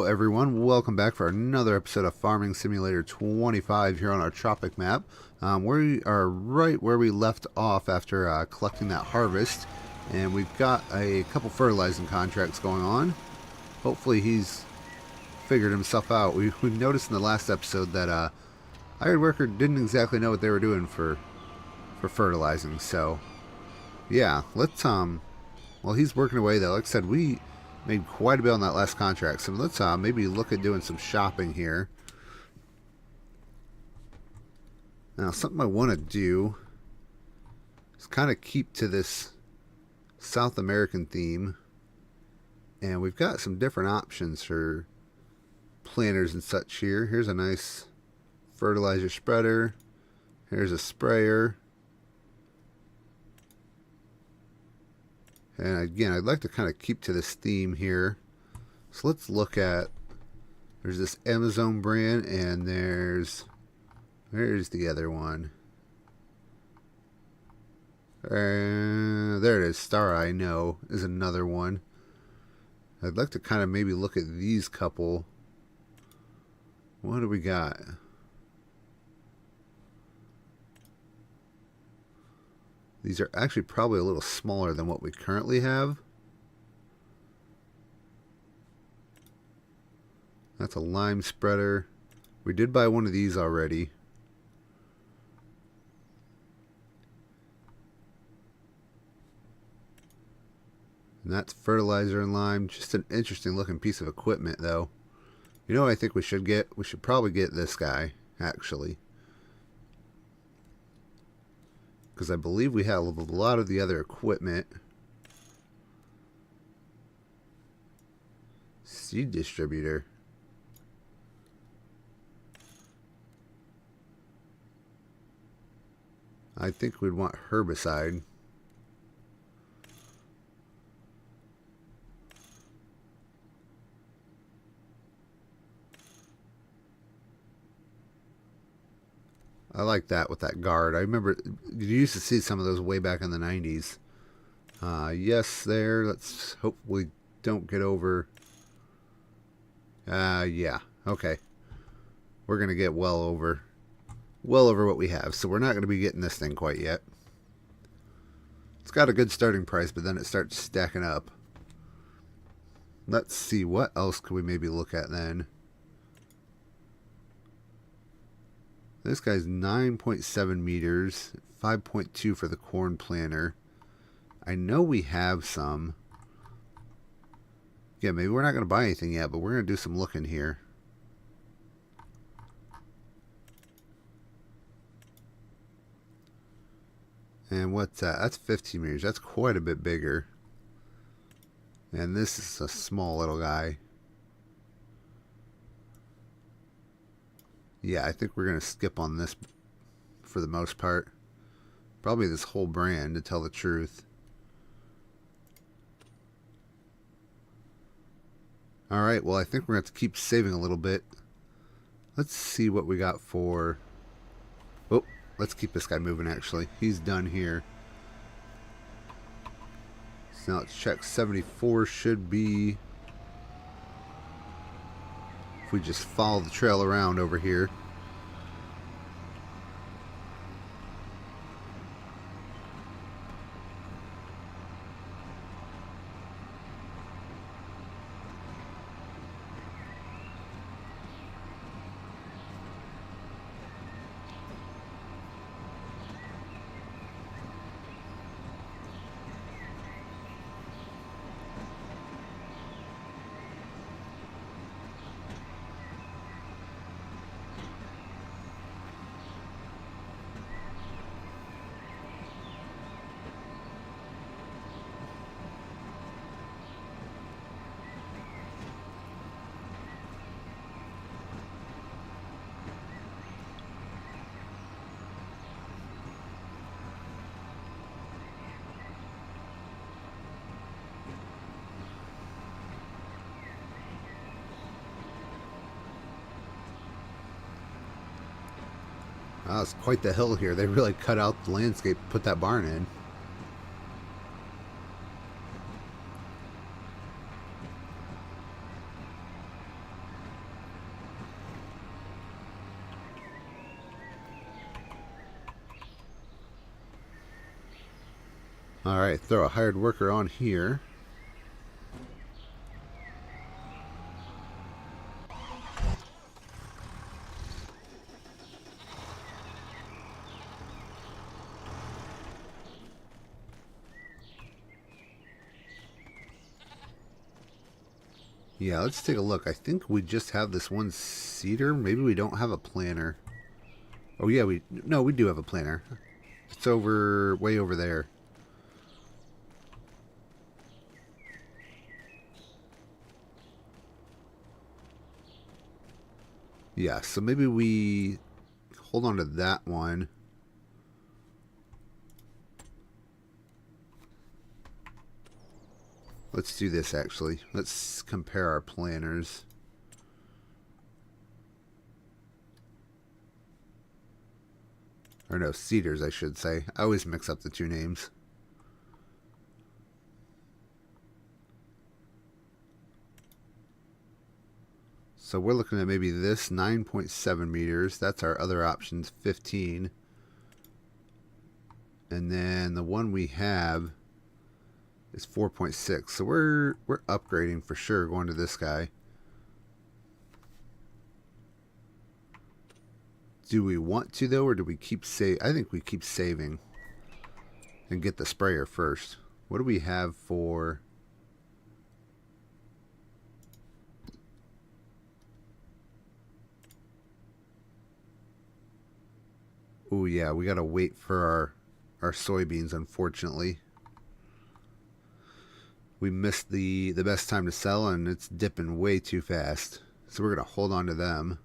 everyone, welcome back for another episode of Farming Simulator 25 here on our Tropic map. We are right where we left off after collecting that harvest, and we've got a couple fertilizing contracts going on. Hopefully he's figured himself out. We noticed in the last episode that hired worker didn't exactly know what they were doing for fertilizing, so yeah, let's while he's working away though, like I said, we made quite a bit on that last contract, so let's maybe look at doing some shopping here. Now, something I want to do is kind of keep to this South American theme, and we've got some different options for planters and such here. Here's a nice fertilizer spreader. Here's a sprayer. And again, I'd like to kind of keep to this theme here. So let's look at, there's this Amazon brand, and where's the other one? There it is. Star I know is another one. I'd like to kind of maybe look at these couple. What do we got? These are actually probably a little smaller than what we currently have. That's a lime spreader. We did buy one of these already. And that's fertilizer and lime. Just an interesting looking piece of equipment though. You know what I think we should get? We should probably get this guy, actually. Because I believe we have a lot of the other equipment. Seed distributor. I think we'd want herbicide. I like that with that guard. I remember you used to see some of those way back in the 90s. Yes, there. Let's hope we don't get over. Yeah. Okay. We're going to get well over what we have. So we're not going to be getting this thing quite yet. It's got a good starting price, but then it starts stacking up. Let's see. What else could we maybe look at then? This guy's 9.7 meters, 5.2 for the corn planter. I know we have some. Yeah, maybe we're not going to buy anything yet, but we're going to do some looking here. And what's that? That's 15 meters. That's quite a bit bigger. And this is a small little guy. Yeah, I think we're going to skip on this for the most part. Probably this whole brand, to tell the truth. Alright, well, I think we're going to have to keep saving a little bit. Let's see what we got for... Oh, let's keep this guy moving, actually. He's done here. So now let's check. 74 should be... If we just follow the trail around over here. Wow, it's quite the hill here. They really cut out the landscape to put that barn in. Alright, throw a hired worker on here. Yeah, let's take a look. I think we just have this one seeder. Maybe we don't have a planner. Oh yeah, we do have a planner. It's over, way over there. Yeah, so maybe we hold on to that one. Let's do this actually. Let's compare our planners. Or no, cedars I should say. I always mix up the two names. So we're looking at maybe this 9.7 meters. That's our other options, 15. And then the one we have is 4.6. So we're upgrading for sure going to this guy. Do we want to though, or do we keep I think we keep saving and get the sprayer first. What do we have for? Oh yeah, we gotta wait for our soybeans, unfortunately. We missed the best time to sell, and it's dipping way too fast. So we're gonna hold on to them.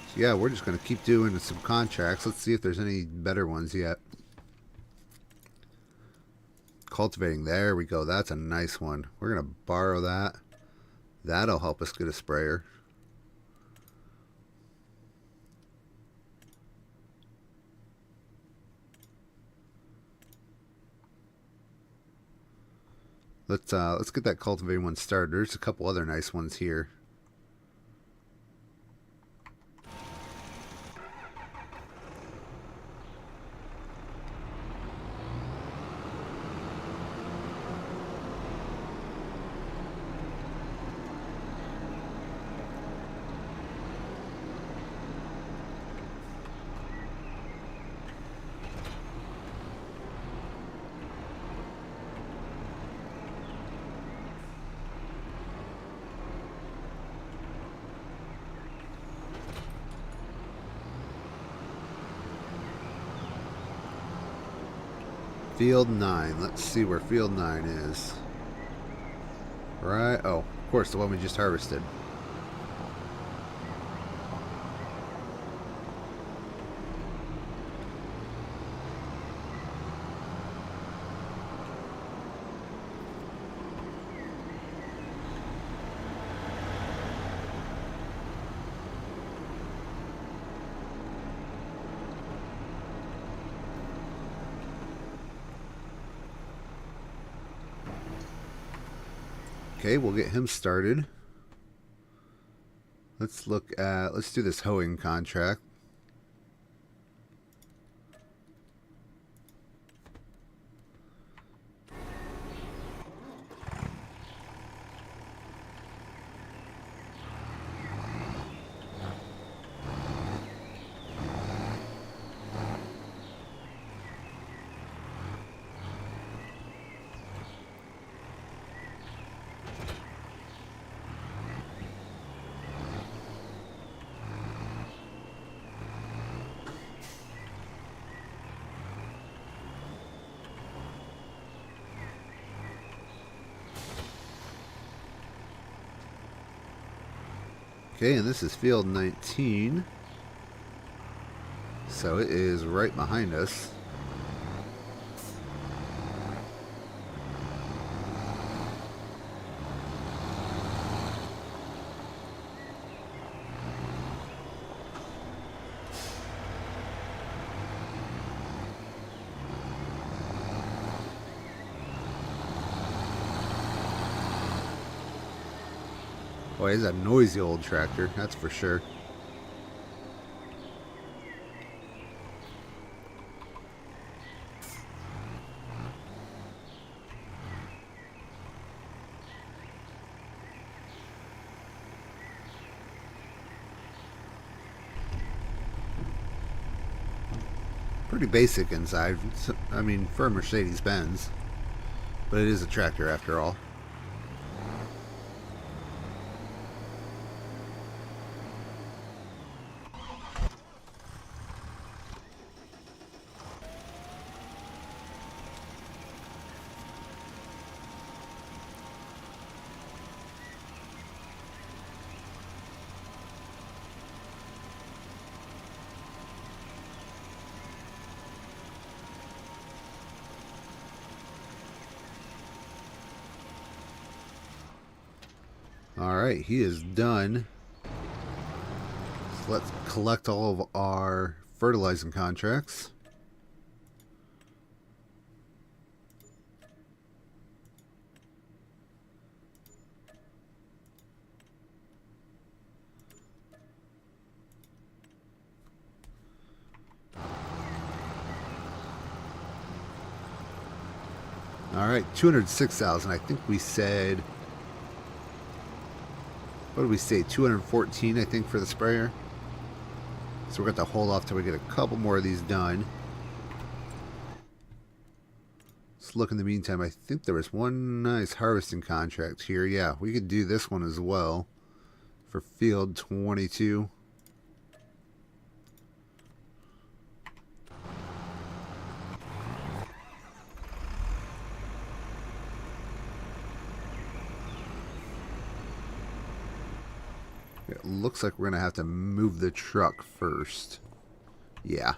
So yeah, we're just gonna keep doing some contracts. Let's see if there's any better ones yet. Cultivating, there we go. That's a nice one. We're gonna borrow that. That'll help us get a sprayer. Let's get that cultivating one started. There's a couple other nice ones here. Field 9. Let's see where field 9 is. Right. Oh, of course, the one we just harvested. Okay, we'll get him started. Let's do this hoeing contract. Okay, and this is field 19. So it is right behind us. Boy, it's a noisy old tractor, that's for sure. Pretty basic inside. I mean, for a Mercedes-Benz. But it is a tractor after all. Alright, he is done. So let's collect all of our fertilizing contracts. Alright, 206,000. I think we said... What did we say? 214, I think, for the sprayer. So we're going to have to hold off till we get a couple more of these done. Let's look in the meantime. I think there was one nice harvesting contract here. Yeah, we could do this one as well for field 22. It looks like we're going to have to move the truck first. Yeah.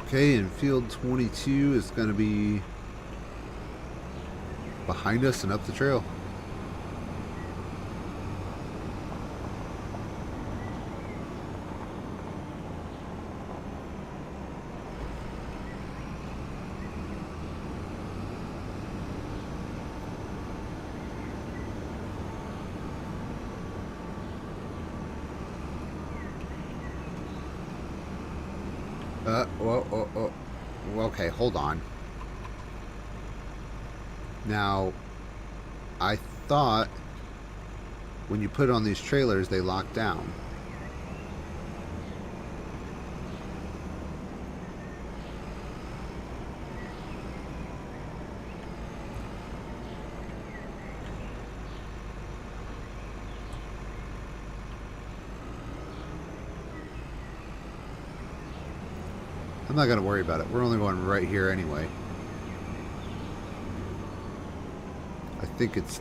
Okay, and field 22 is going to be behind us and up the trail. Okay, hold on. Now, I thought when you put it on these trailers, they lock down. I'm not going to worry about it. We're only going right here anyway. I think it's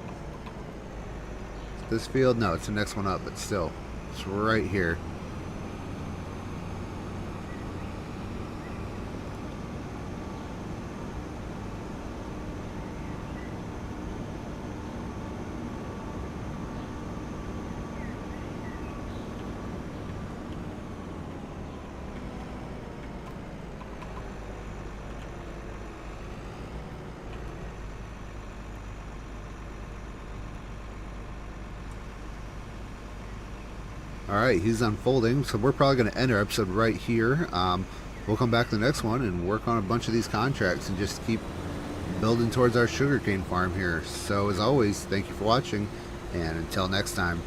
this field. No, it's the next one up, but still, it's right here. Alright, he's unfolding, so we're probably going to end our episode right here. We'll come back to the next one and work on a bunch of these contracts and just keep building towards our sugarcane farm here. So as always, thank you for watching, and until next time.